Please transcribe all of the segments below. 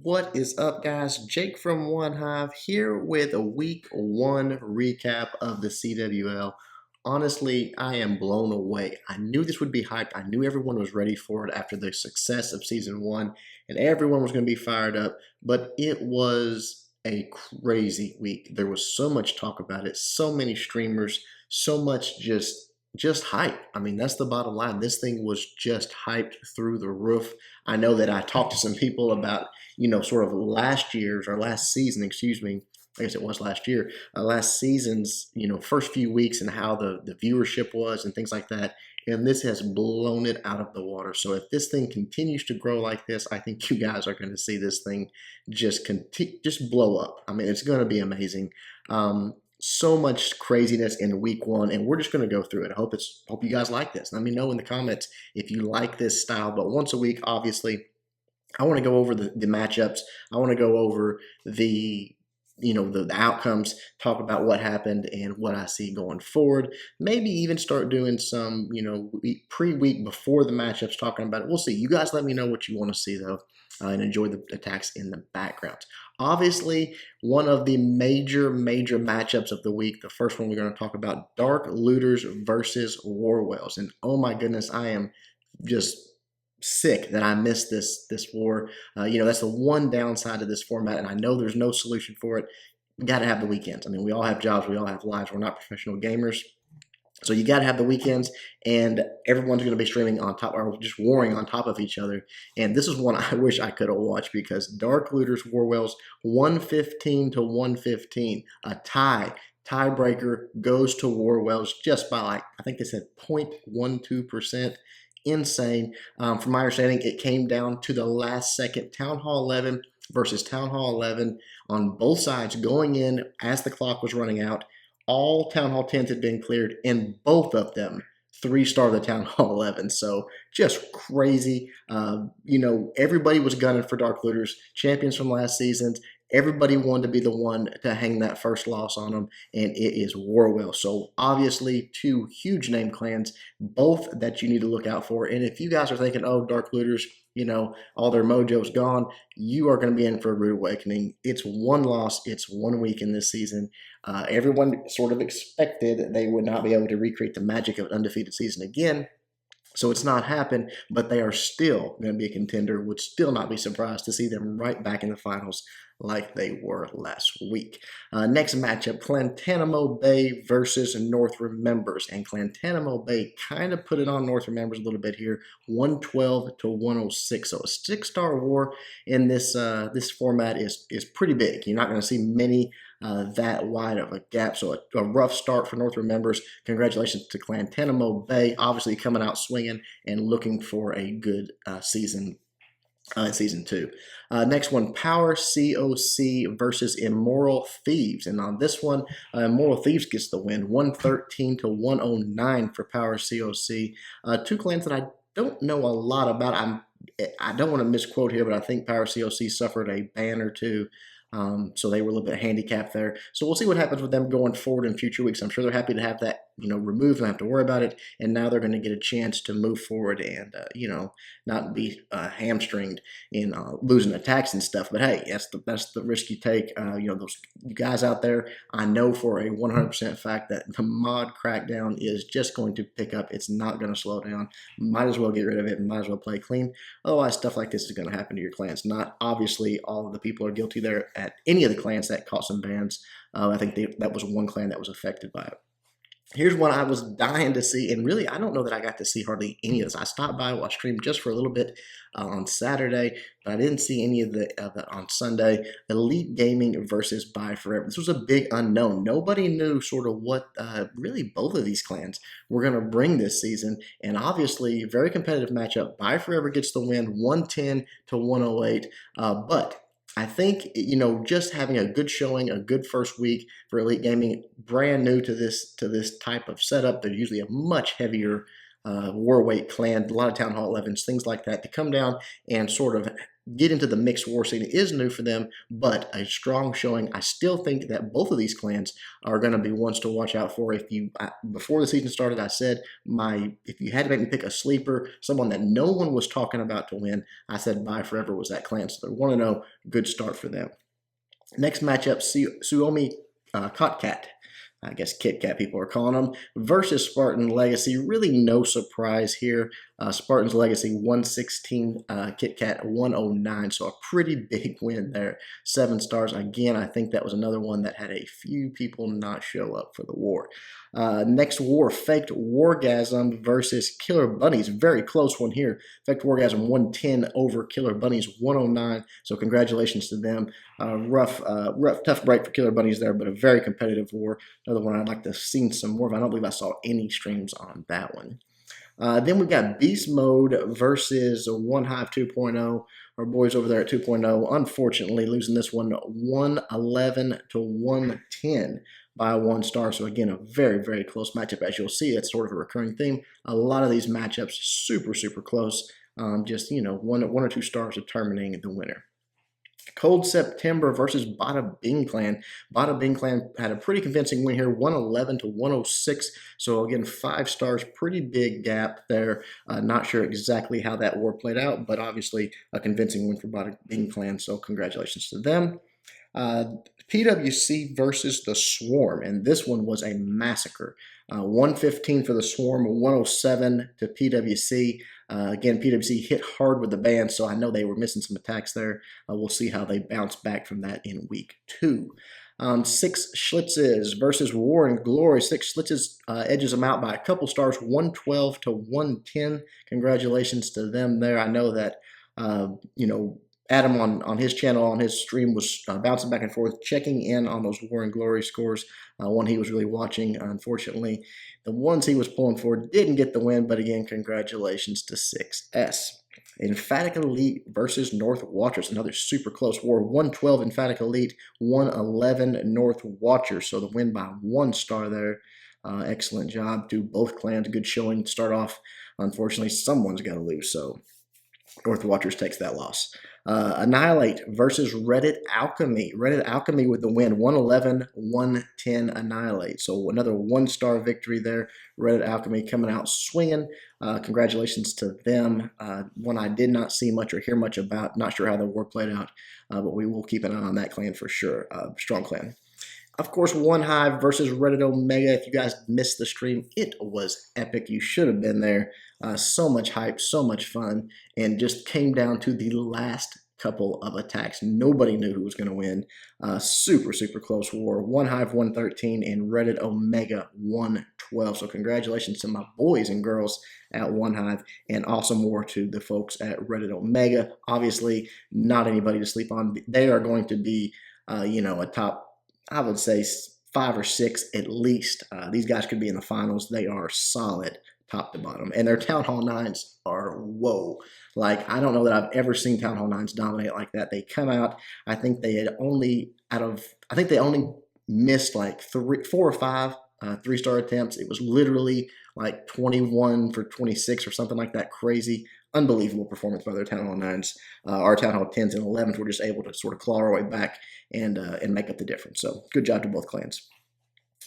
What is up, guys? Jake from OneHive here with a week one recap of the CWL. Honestly, I am blown away. I knew this would be hyped. I knew everyone was ready for it after the success of season one, and everyone was going to be fired up. But it was a crazy week. There was so much talk about it, so many streamers, so much just hype. I mean, that's the bottom line. This thing was just hyped through the roof. I know that I talked to some people about, sort of last year's or last season, excuse me. I guess it was last year, last season's, first few weeks and how the viewership was and things like that. And this has blown it out of the water. So if this thing continues to grow like this, I think you guys are going to see this thing just blow up. I mean, it's going to be amazing. So much craziness in week one, and we're just going to go through it. I hope you guys like this. Let me know in the comments if you like this style. But once a week, obviously, I want to go over the matchups. I want to go over the outcomes, talk about what happened and what I see going forward. Maybe even start doing some, pre-week before the matchups, talking about it. We'll see. You guys let me know what you want to see, though, and enjoy the attacks in the background. Obviously, one of the major matchups of the week, the first one we're going to talk about, Dark Looters versus War Whales. And oh my goodness, I am just sick that I missed this war. That's the one downside of this format, and I know there's no solution for it. We got to have the weekends. I mean, we all have jobs, we all have lives. We're not professional gamers. So you got to have the weekends, and everyone's going to be streaming on top, or just warring on top of each other. And this is one I wish I could have watched, because Dark Looters War Whales 115 to 115, a tiebreaker goes to War Whales just by I think they said 0.12%. Insane. From my understanding, it came down to the last second. Town Hall 11 versus Town Hall 11 on both sides going in as the clock was running out. All Town Hall 10s had been cleared, and both of them 3-star the Town Hall 11. So just crazy. Everybody was gunning for Dark Looters, champions from last season. Everybody wanted to be the one to hang that first loss on them, and it is War Whales. So obviously, two huge name clans, both that you need to look out for. And if you guys are thinking, oh, Dark Looters, all their mojo's gone, you are going to be in for a rude awakening. It's one loss. It's 1 week in this season. Everyone sort of expected they would not be able to recreate the magic of an undefeated season again. So it's not happened, but they are still going to be a contender. Would still not be surprised to see them right back in the finals like they were last week. Next matchup, Clantanamo Bay versus North Remembers. And Clantanamo Bay kind of put it on North Remembers a little bit here, 112 to 106. So a 6-star war in this this format is pretty big. You're not going to see many that wide of a gap. So a rough start for North Remembers. Congratulations to Clantanamo Bay, obviously coming out swinging and looking for a good season in season 2. Next one, Power COC versus Immoral Thieves. And on this one, Immoral Thieves gets the win, 113 to 109 for Power COC. Two clans that I don't know a lot about. I don't want to misquote here, but I think Power COC suffered a ban or two. So they were a little bit handicapped there. So we'll see what happens with them going forward in future weeks. I'm sure they're happy to have that, removed. Don't have to worry about it. And now they're going to get a chance to move forward and, not be hamstringed in losing attacks and stuff. But hey, that's the risk you take. Those guys out there, I know for a 100% fact that the mod crackdown is just going to pick up. It's not going to slow down. Might as well get rid of it and might as well play clean. Otherwise, stuff like this is going to happen to your clans. Not obviously all of the people are guilty there at any of the clans that caught some bans. I think that was one clan that was affected by it. Here's one I was dying to see, and really, I don't know that I got to see hardly any of this. I stopped by while I streamed just for a little bit on Saturday, but I didn't see any of that on Sunday. Elite Gaming versus Buy Forever. This was a big unknown. Nobody knew sort of what really both of these clans were going to bring this season, and obviously, very competitive matchup. Buy Forever gets the win, 110 to 108, but I think, just having a good showing, a good first week for Elite Gaming, brand new to this type of setup. They're usually a much heavier war weight clan, a lot of Town Hall 11s, things like that, to come down and sort of get into the mixed war scene is new for them, but a strong showing. I still think that both of these clans are going to be ones to watch out for. Before the season started, I said if you had to make me pick a sleeper, someone that no one was talking about to win, I said Bye Forever was that clan. So they're 1-0, good start for them. Next matchup, Suomi Kotkat, I guess Kit Kat people are calling them, versus Spartan Legacy. Really no surprise here. Spartan's Legacy 116, Kit Kat 109, so a pretty big win there. 7 stars. Again, I think that was another one that had a few people not show up for the war. Next war, Faked Wargasm versus Killer Bunnies. Very close one here. Faked Wargasm 110 over Killer Bunnies 109, so congratulations to them. Rough, tough break for Killer Bunnies there, but a very competitive war. Another one I'd like to have seen some more of. I don't believe I saw any streams on that one. Then we've got Beast Mode versus OneHive 2.0. Our boys over there at 2.0, unfortunately, losing this one 111 to 110 by 1 star. So again, a very, very close matchup. As you'll see, it's sort of a recurring theme. A lot of these matchups super, super close. Just, one or 2 stars determining the winner. Cold September versus Bada Bing Clan. Bada Bing Clan had a pretty convincing win here, 111 to 106. So again, 5 stars, pretty big gap there. Not sure exactly how that war played out, but obviously a convincing win for Bada Bing Clan. So congratulations to them. PWC versus the Swarm, and this one was a massacre. 115 for the Swarm, 107 to PWC. Again, PWC hit hard with the ban, so I know they were missing some attacks there. We'll see how they bounce back from that in week 2. 6 Schlitzes versus War and Glory. 6 Schlitzes edges them out by a couple stars, 112 to 110. Congratulations to them there. I know that, Adam on his channel, on his stream, was bouncing back and forth, checking in on those War and Glory scores. One he was really watching. Unfortunately, the ones he was pulling for didn't get the win, but again, congratulations to 6S. Emphatic Elite versus North Watchers, another super close war. 112 Emphatic Elite, 111 North Watchers. So the win by 1 star there. Excellent job to both clans. Good showing to start off. Unfortunately, someone's got to lose, so North Watchers takes that loss. Annihilate versus Reddit Alchemy. Reddit Alchemy with the win, 111, 110 Annihilate. So another 1-star victory there. Reddit Alchemy coming out swinging. Congratulations to them. One I did not see much or hear much about. Not sure how the war played out, but we will keep an eye on that clan for sure. Strong clan. Of course, OneHive versus Reddit Omega. If you guys missed the stream, it was epic. You should have been there. So much hype, so much fun, and just came down to the last couple of attacks. Nobody knew who was going to win. Super, super close war. OneHive 113 and Reddit Omega 112. So congratulations to my boys and girls at OneHive, and awesome war to the folks at Reddit Omega. Obviously, not anybody to sleep on. They are going to be, a top, I would say, 5 or 6 at least. These guys could be in the finals. They are solid top to bottom. And their Town Hall 9s are, whoa. Like, I don't know that I've ever seen Town Hall 9s dominate like that. They come out, I think they only missed like 4 or 5 3-star attempts. It was literally like 21 for 26 or something like that. Crazy. Unbelievable performance by their Town Hall 9s. Our Town Hall 10s and 11s were just able to sort of claw our way back and make up the difference. So good job to both clans.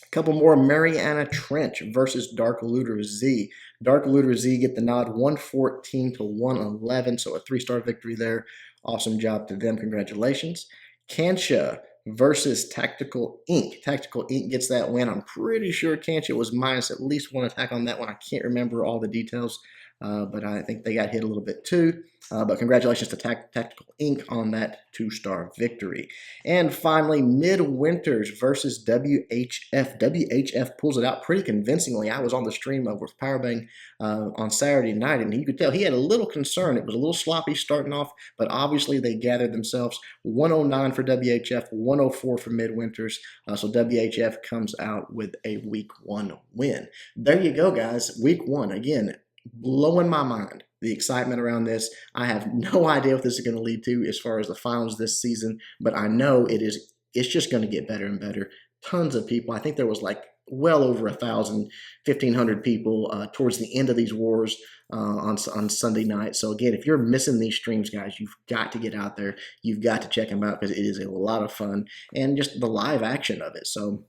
A couple more. Mariana Trench versus Dark Looter Z. Dark Looter Z get the nod, 114 to 111, so a 3-star victory there. Awesome job to them. Congratulations. Kansha versus Tactical Inc. Tactical Inc. gets that win. I'm pretty sure Kansha was minus at least 1 attack on that one. I can't remember all the details, but I think they got hit a little bit too. But congratulations to Tactical Inc. on that 2-star victory. And finally, Midwinters versus WHF. WHF pulls it out pretty convincingly. I was on the stream with Powerbang on Saturday night, and you could tell he had a little concern. It was a little sloppy starting off, but obviously they gathered themselves. 109 for WHF, 104 for Midwinters. So WHF comes out with a week 1 win. There you go, guys. Week 1, again, blowing my mind. The excitement around this. I have no idea what this is going to lead to as far as the finals this season, but I know it's just going to get better and better. tons of people. I think there was like well over 1,000, 1,500 people towards the end of these wars on Sunday night. So again, if you're missing these streams, guys, you've got to get out there. You've got to check them out because it is a lot of fun and just the live action of it. So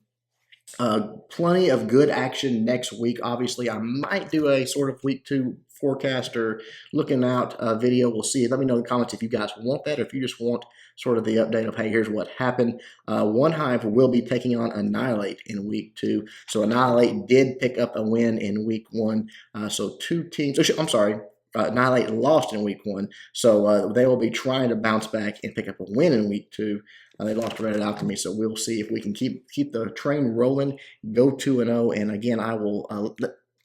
plenty of good action next week. Obviously, I might do a sort of week 2 forecast or looking out video. We'll see. Let me know in the comments if you guys want that or if you just want sort of the update of, hey, here's what happened. OneHive will be taking on Annihilate in week 2. So Annihilate did pick up a win in week 1. So 2 teams, I'm sorry, Annihilate lost in week 1. So they will be trying to bounce back and pick up a win in week 2. They lost to Red Alchemy, so we'll see if we can keep the train rolling, go 2-0. And again, I will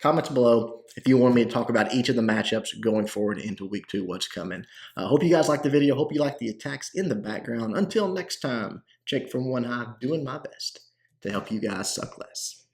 comments below if you want me to talk about each of the matchups going forward into week 2, what's coming. Hope you guys liked the video. Hope you like the attacks in the background. Until next time, Jake from OneHive doing my best to help you guys suck less.